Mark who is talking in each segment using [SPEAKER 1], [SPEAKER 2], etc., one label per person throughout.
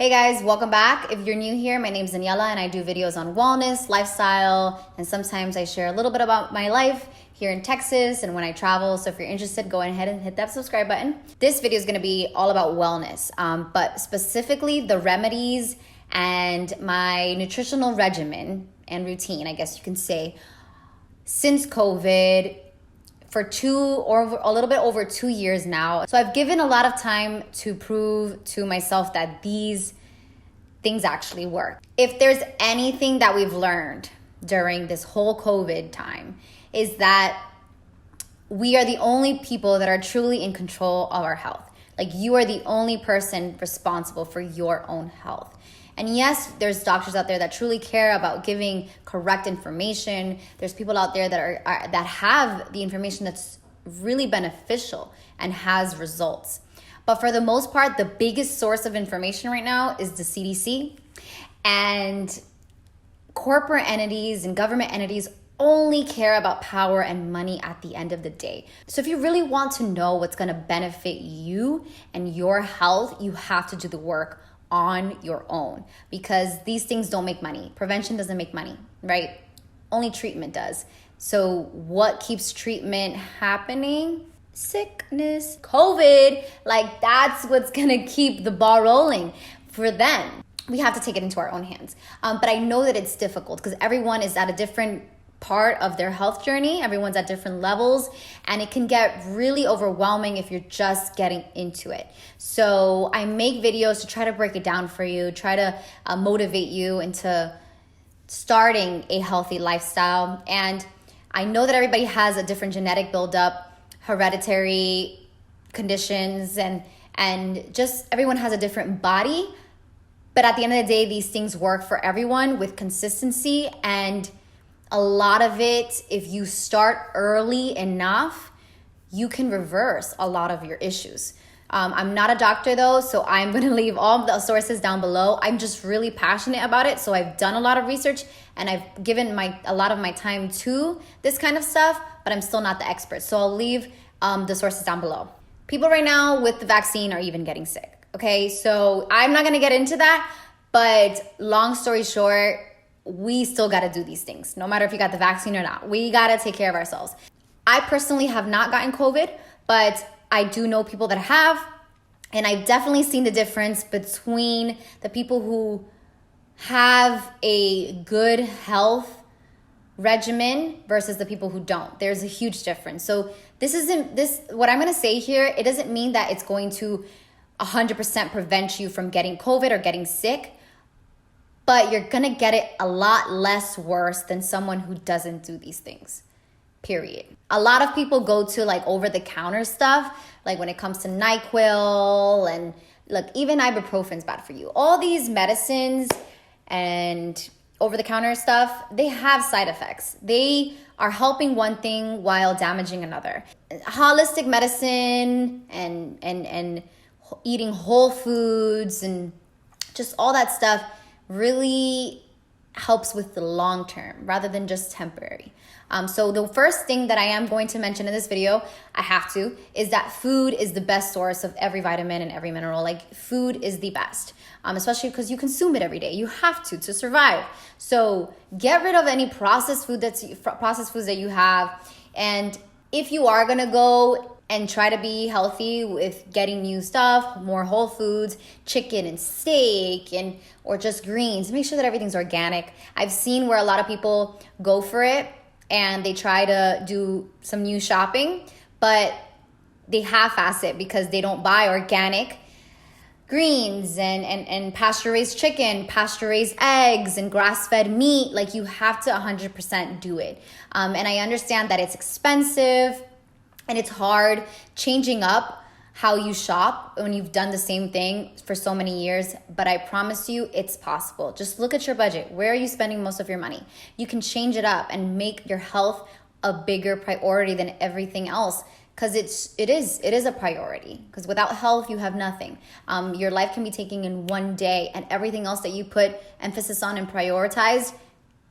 [SPEAKER 1] Hey guys, welcome back. If you're new here, my name is Daniella and I do videos on wellness, lifestyle, and sometimes I share a little bit about my life here in Texas and when I travel. So if you're interested, go ahead and hit that subscribe button. This video is going to be all about wellness, but specifically the remedies and my nutritional regimen and routine, I guess you can say, since COVID for a little bit over 2 years now. So I've given a lot of time to prove to myself that these things actually work. If there's anything that we've learned during this whole COVID time, is that we are the only people that are truly in control of our health. Like, you are the only person responsible for your own health. And yes, there's doctors out there that truly care about giving correct information. There's people out there that have the information that's really beneficial and has results. But for the most part, the biggest source of information right now is the CDC. And corporate entities and government entities only care about power and money at the end of the day. So if you really want to know what's going to benefit you and your health, you have to do the work on your own, because these things don't make money. Prevention doesn't make money, right? Only treatment does. So what keeps treatment happening? Sickness, COVID. Like, that's what's gonna keep the ball rolling for them. We have to take it into our own hands. But I know that it's difficult because everyone is at a different part of their health journey. Everyone's at different levels, and it can get really overwhelming if you're just getting into it. So I make videos to try to break it down for you, try to motivate you into starting a healthy lifestyle. And I know that everybody has a different genetic buildup, hereditary conditions, and just everyone has a different body. But at the end of the day, these things work for everyone with consistency. And a lot of it, if you start early enough, you can reverse a lot of your issues. I'm not a doctor though, so I'm going to leave all the sources down below. I'm just really passionate about it. So I've done a lot of research and I've given a lot of my time to this kind of stuff, but I'm still not the expert. So I'll leave the sources down below. People right now with the vaccine are even getting sick. Okay, so I'm not going to get into that, but long story short, we still got to do these things, no matter if you got the vaccine or not. We got to take care of ourselves. I personally have not gotten COVID, but I do know people that have, and I've definitely seen the difference between the people who have a good health regimen versus the people who don't. There's a huge difference. So what I'm going to say here, it doesn't mean that it's going to 100% prevent you from getting COVID or getting sick, but you're going to get it a lot less worse than someone who doesn't do these things, period. A lot of people go to like over-the-counter stuff, like when it comes to NyQuil, and look, even ibuprofen's bad for you. All these medicines and over-the-counter stuff, they have side effects. They are helping one thing while damaging another. Holistic medicine and eating whole foods and just all that stuff really helps with the long term rather than just temporary. So the first thing that I am going to mention in this video, is that food is the best source of every vitamin and every mineral. Like, food is the best, especially because you consume it every day. You have to survive. So get rid of any processed foods that you have. And if you are gonna go and try to be healthy with getting new stuff, more whole foods, chicken and steak, or just greens, make sure that everything's organic. I've seen where a lot of people go for it and they try to do some new shopping, but they half-ass it because they don't buy organic greens and pasture-raised chicken, pasture-raised eggs, and grass-fed meat. Like, you have to 100% do it. And I understand that it's expensive, and it's hard changing up how you shop when you've done the same thing for so many years, but I promise you it's possible. Just look at your budget. Where are you spending most of your money? You can change it up and make your health a bigger priority than everything else, because it is a priority. Because without health, you have nothing. Your life can be taken in one day, and everything else that you put emphasis on and prioritize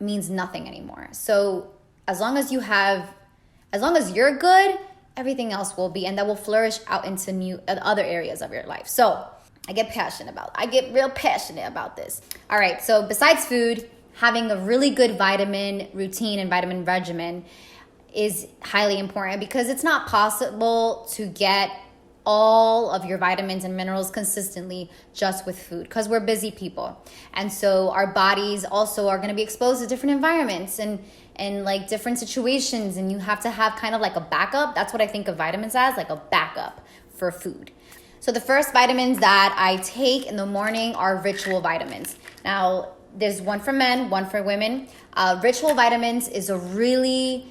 [SPEAKER 1] means nothing anymore. So as long as you're good, everything else will be, and that will flourish out into other areas of your life. So I get real passionate about this. All right, so besides food, having a really good vitamin routine and vitamin regimen is highly important, because it's not possible to get all of your vitamins and minerals consistently just with food, because we're busy people. And so our bodies also are going to be exposed to different environments and like different situations, and you have to have kind of like a backup. That's what I think of vitamins as, like a backup for food. So the first vitamins that I take in the morning are ritual vitamins. Now, there's one for men, one for women. Ritual vitamins is a really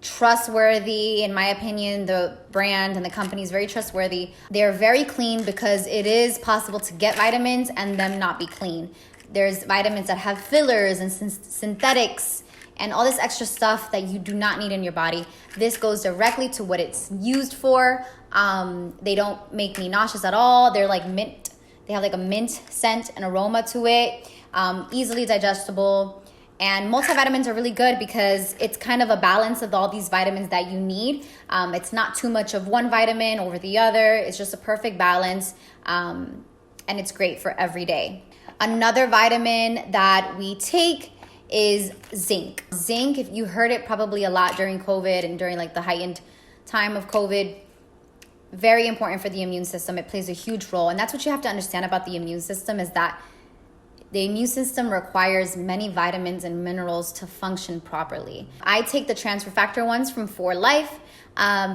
[SPEAKER 1] trustworthy, in my opinion, the brand and the company is very trustworthy. They're very clean, because it is possible to get vitamins and them not be clean. There's vitamins that have fillers and synthetics and all this extra stuff that you do not need in your body. This goes directly to what it's used for. They don't make me nauseous at all. They're like mint. They have like a mint scent and aroma to it. Easily digestible. And multivitamins are really good because it's kind of a balance of all these vitamins that you need. It's not too much of one vitamin over the other. It's just a perfect balance. And it's great for every day. Another vitamin that we take is zinc. Zinc, if you heard it probably a lot during COVID and during like the heightened time of COVID, very important for the immune system. It plays a huge role. And that's what you have to understand about the immune system, is that the immune system requires many vitamins and minerals to function properly. I take the transfer factor ones from 4Life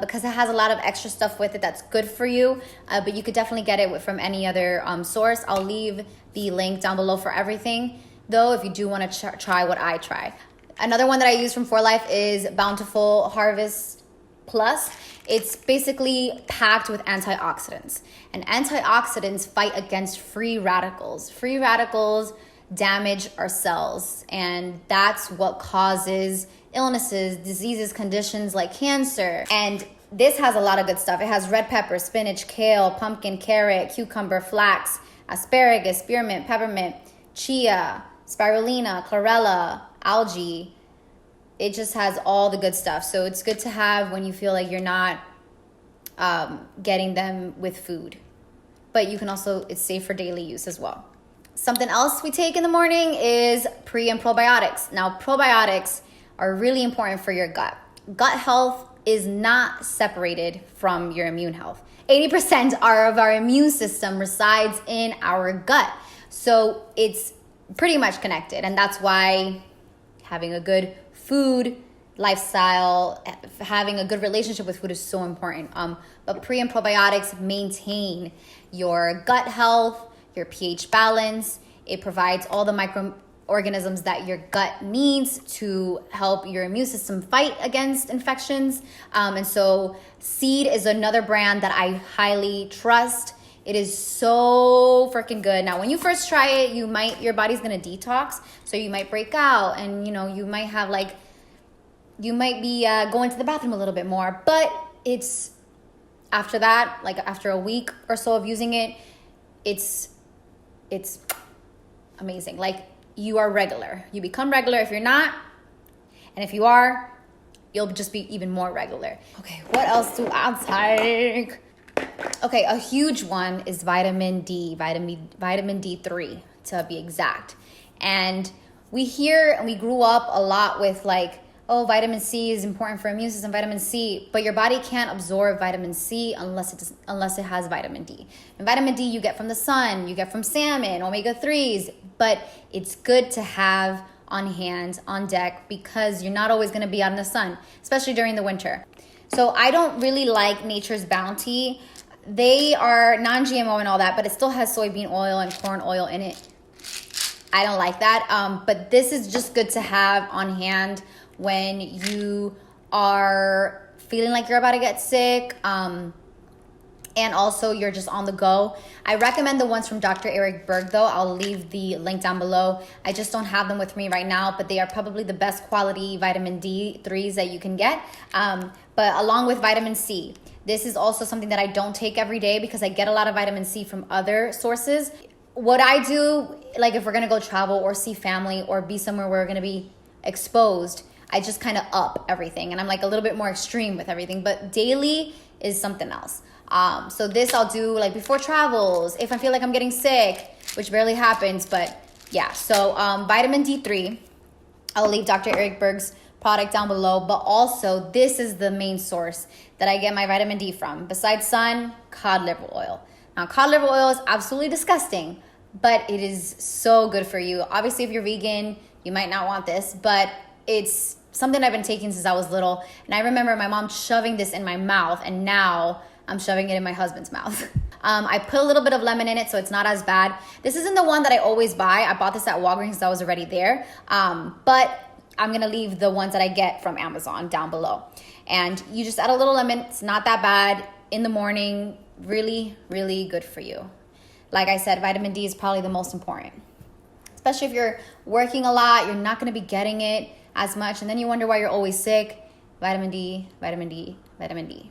[SPEAKER 1] because it has a lot of extra stuff with it that's good for you, but you could definitely get it from any other source. I'll leave the link down below for everything, though, if you do want to try what I try. Another one that I use from 4Life is Bountiful Harvest Plus. It's basically packed with antioxidants. And antioxidants fight against free radicals. Free radicals damage our cells. And that's what causes illnesses, diseases, conditions like cancer. And this has a lot of good stuff. It has red pepper, spinach, kale, pumpkin, carrot, cucumber, flax, asparagus, spearmint, peppermint, chia, spirulina, chlorella, algae. It just has all the good stuff. So it's good to have when you feel like you're not getting them with food. But you can also, it's safe for daily use as well. Something else we take in the morning is pre and probiotics. Now, probiotics are really important for your gut. Gut health is not separated from your immune health. 80% of our immune system resides in our gut. So it's pretty much connected. And that's why having a good food lifestyle, having a good relationship with food is so important. But pre and probiotics maintain your gut health, your pH balance. It provides all the microorganisms that your gut needs to help your immune system fight against infections. And so Seed is another brand that I highly trust. It is so freaking good. Now, when you first try it, your body's gonna detox, so you might break out, and you might have you might be going to the bathroom a little bit more. But it's after that, like after a week or so of using it, it's amazing. Like, you are regular. You become regular if you're not, and if you are, you'll just be even more regular. Okay, what else do I take? Okay, a huge one is vitamin D, vitamin D3 to be exact. And we hear and we grew up a lot with oh, vitamin C is important for immune system, vitamin C, but your body can't absorb vitamin C unless it has vitamin D. And vitamin D you get from the sun, you get from salmon, omega-3s, but it's good to have on hand, on deck, because you're not always gonna be out in the sun, especially during the winter. So I don't really like Nature's Bounty. They are non-GMO and all that, but it still has soybean oil and corn oil in it. I don't like that, but this is just good to have on hand when you are feeling like you're about to get sick, and also you're just on the go. I recommend the ones from Dr. Eric Berg, though. I'll leave the link down below. I just don't have them with me right now, but they are probably the best quality vitamin D3s that you can get. But along with vitamin C, this is also something that I don't take every day because I get a lot of vitamin C from other sources. What I do, like if we're gonna go travel or see family or be somewhere where we're gonna be exposed, I just kind of up everything, and I'm like a little bit more extreme with everything, but daily is something else. So this I'll do like before travels, if I feel like I'm getting sick, which barely happens, but yeah. So vitamin D3, I'll leave Dr. Eric Berg's product down below, but also this is the main source that I get my vitamin D from. Besides sun, cod liver oil. Now, cod liver oil is absolutely disgusting, but it is so good for you. Obviously, if you're vegan, you might not want this, but it's something I've been taking since I was little. And I remember my mom shoving this in my mouth, and now I'm shoving it in my husband's mouth. I put a little bit of lemon in it, so it's not as bad. This isn't the one that I always buy. I bought this at Walgreens because I was already there. But I'm gonna leave the ones that I get from Amazon down below. And you just add a little lemon. It's not that bad. In the morning, really, really good for you. Like I said, vitamin D is probably the most important. Especially if you're working a lot, you're not gonna be getting it as much. And then you wonder why you're always sick. Vitamin D, vitamin D, vitamin D.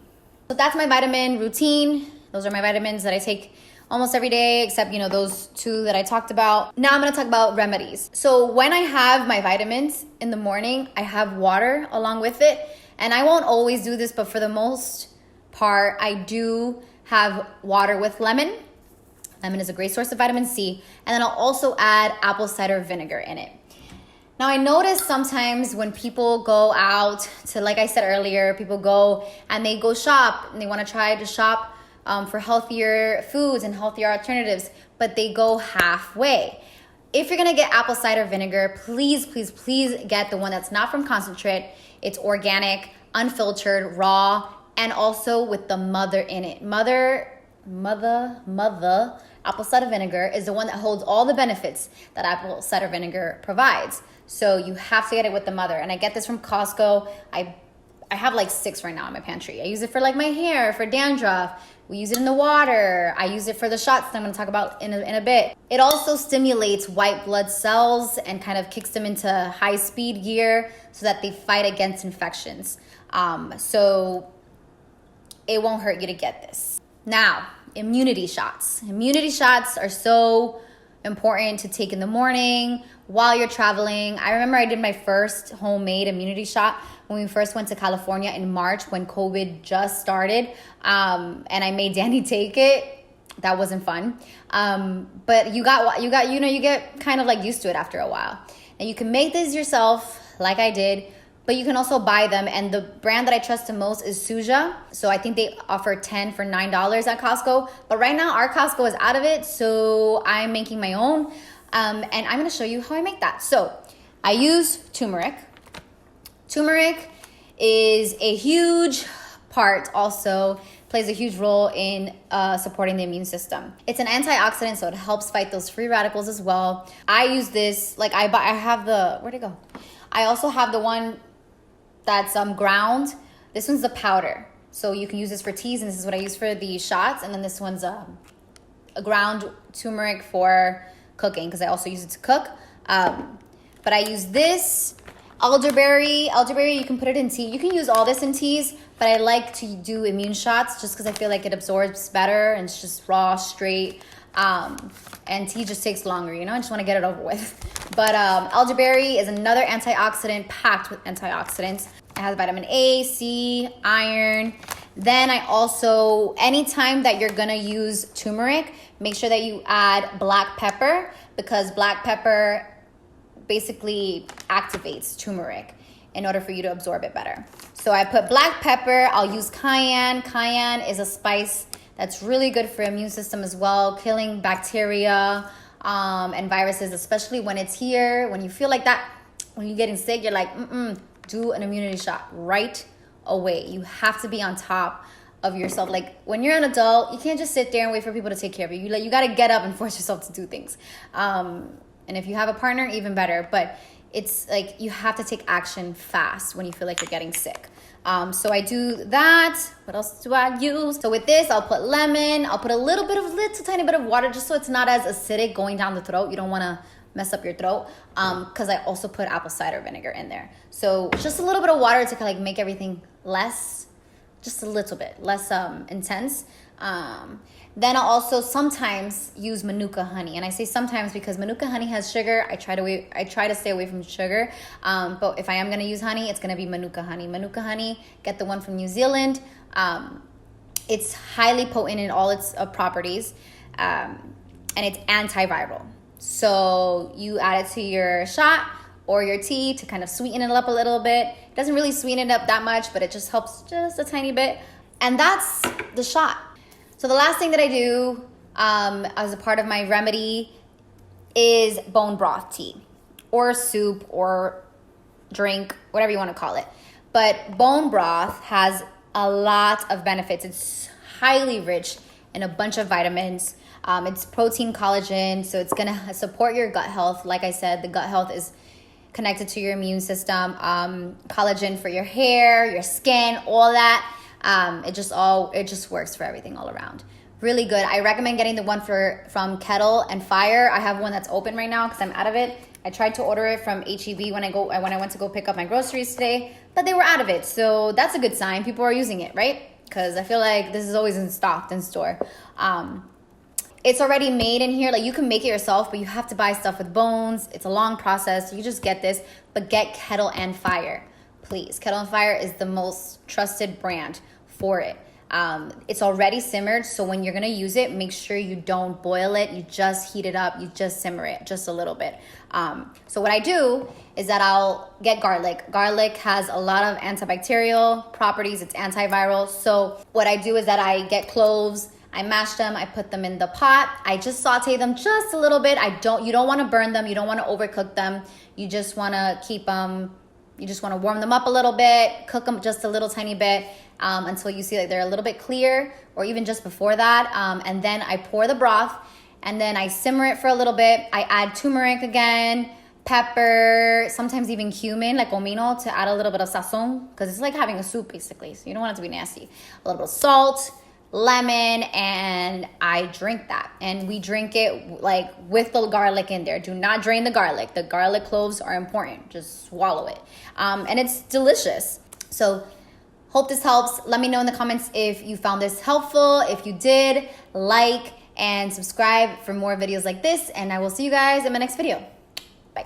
[SPEAKER 1] So that's my vitamin routine. Those are my vitamins that I take almost every day, except, you know, those two that I talked about. Now I'm gonna talk about remedies. So when I have my vitamins in the morning, I have water along with it. And I won't always do this, but for the most part, I do have water with lemon. Lemon is a great source of vitamin C. And then I'll also add apple cider vinegar in it. Now, I notice sometimes when people go out to, like I said earlier, people go and they go shop and they want to try to shop for healthier foods and healthier alternatives, but they go halfway. If you're going to get apple cider vinegar, please, please, please get the one that's not from concentrate. It's organic, unfiltered, raw, and also with the mother in it. Mother apple cider vinegar is the one that holds all the benefits that apple cider vinegar provides. So you have to get it with the mother. And I get this from Costco. I have like 6 right now in my pantry. I use it for like my hair, for dandruff. We use it in the water. I use it for the shots that I'm gonna talk about in a bit. It also stimulates white blood cells and kind of kicks them into high speed gear so that they fight against infections. So it won't hurt you to get this. Now, immunity shots. Immunity shots are so important to take in the morning while you're traveling. I remember I did my first homemade immunity shot when we first went to California in March when COVID just started, and I made Danny take it. That wasn't fun, but you get kind of like used to it after a while. And you can make this yourself, like I did, but you can also buy them. And the brand that I trust the most is Suja. So I think they offer 10 for $9 at Costco. But right now our Costco is out of it, so I'm making my own. And I'm gonna show you how I make that. So I use turmeric. Turmeric is a huge part, also plays a huge role in supporting the immune system. It's an antioxidant, so it helps fight those free radicals as well. I use this, like I have the, where'd it go? I also have the one that's ground. This one's the powder. So you can use this for teas, and this is what I use for the shots. And then this one's a ground turmeric for cooking, because I also use it to cook. But I use this elderberry. Elderberry, you can put it in tea. You can use all this in teas, but I like to do immune shots just because I feel like it absorbs better and it's just raw, straight. And tea just takes longer, you know? I just want to get it over with. But elderberry is another antioxidant packed with antioxidants. It has vitamin A, C, iron. Then I also, anytime that you're gonna use turmeric, make sure that you add black pepper, because black pepper basically activates turmeric in order for you to absorb it better. So I put black pepper. I'll use cayenne. Cayenne is a spice that's really good for immune system as well, killing bacteria and viruses, especially when it's here. When you feel like that, when you're getting sick, you're like, do an immunity shot right away. You have to be on top of yourself. Like when you're an adult, you can't just sit there and wait for people to take care of you. You got to get up and force yourself to do things. And if you have a partner, even better. But it's like you have to take action fast when you feel like you're getting sick. So I do that. What else do I use? So with this, I'll put lemon. I'll put a little tiny bit of water, just so it's not as acidic going down the throat. You don't want to mess up your throat, because I also put apple cider vinegar in there. So just a little bit of water to kind of like make everything just a little bit less intense. Then I'll also sometimes use Manuka honey, and I say sometimes because Manuka honey has sugar. I try to stay away from sugar, but if I am gonna use honey, it's gonna be Manuka honey. Manuka honey, get the one from New Zealand. It's highly potent in all its properties, and it's antiviral. So you add it to your shot or your tea to kind of sweeten it up a little bit. It doesn't really sweeten it up that much, but it just helps just a tiny bit. And that's the shot. So the last thing that I do as a part of my remedy is bone broth tea or soup or drink, whatever you want to call it. But bone broth has a lot of benefits. It's highly rich in a bunch of vitamins. It's protein, collagen, so it's going to support your gut health. Like I said, the gut health is connected to your immune system. Collagen for your hair, your skin, all that. It just works for everything all around. Really good. I recommend getting the one from Kettle and Fire. I have one that's open right now because I'm out of it. I tried to order it from HEB when I went to go pick up my groceries today, but they were out of it. So that's a good sign. People are using it, right? Because I feel like this is always in stock in store. It's already made in here. Like, you can make it yourself, but you have to buy stuff with bones. It's a long process. You just get this, but get Kettle and Fire, please. Kettle and Fire is the most trusted brand for it. It's already simmered, so when you're gonna use it, make sure you don't boil it. You just heat it up. You just simmer it just a little bit. So what I do is that I'll get garlic. Garlic has a lot of antibacterial properties. It's antiviral. So what I do is that I get cloves. I mash them. I put them in the pot. I just saute them just a little bit. You don't want to burn them. You don't want to overcook them. You just want to keep them. You just want to warm them up a little bit, cook them just a little tiny bit until you see like they're a little bit clear, or even just before that. And then I pour the broth, and then I simmer it for a little bit. I add turmeric again, pepper, sometimes even cumin, like comino, to add a little bit of sazon, because it's like having a soup basically, so you don't want it to be nasty. A little bit of salt, lemon, and I drink that. And we drink it like with the garlic in there. Do not drain the garlic. The garlic cloves are important. Just swallow it. And it's delicious. So hope this helps. Let me know in the comments if you found this helpful. If you did, like and subscribe for more videos like this. And I will see you guys in my next video. Bye.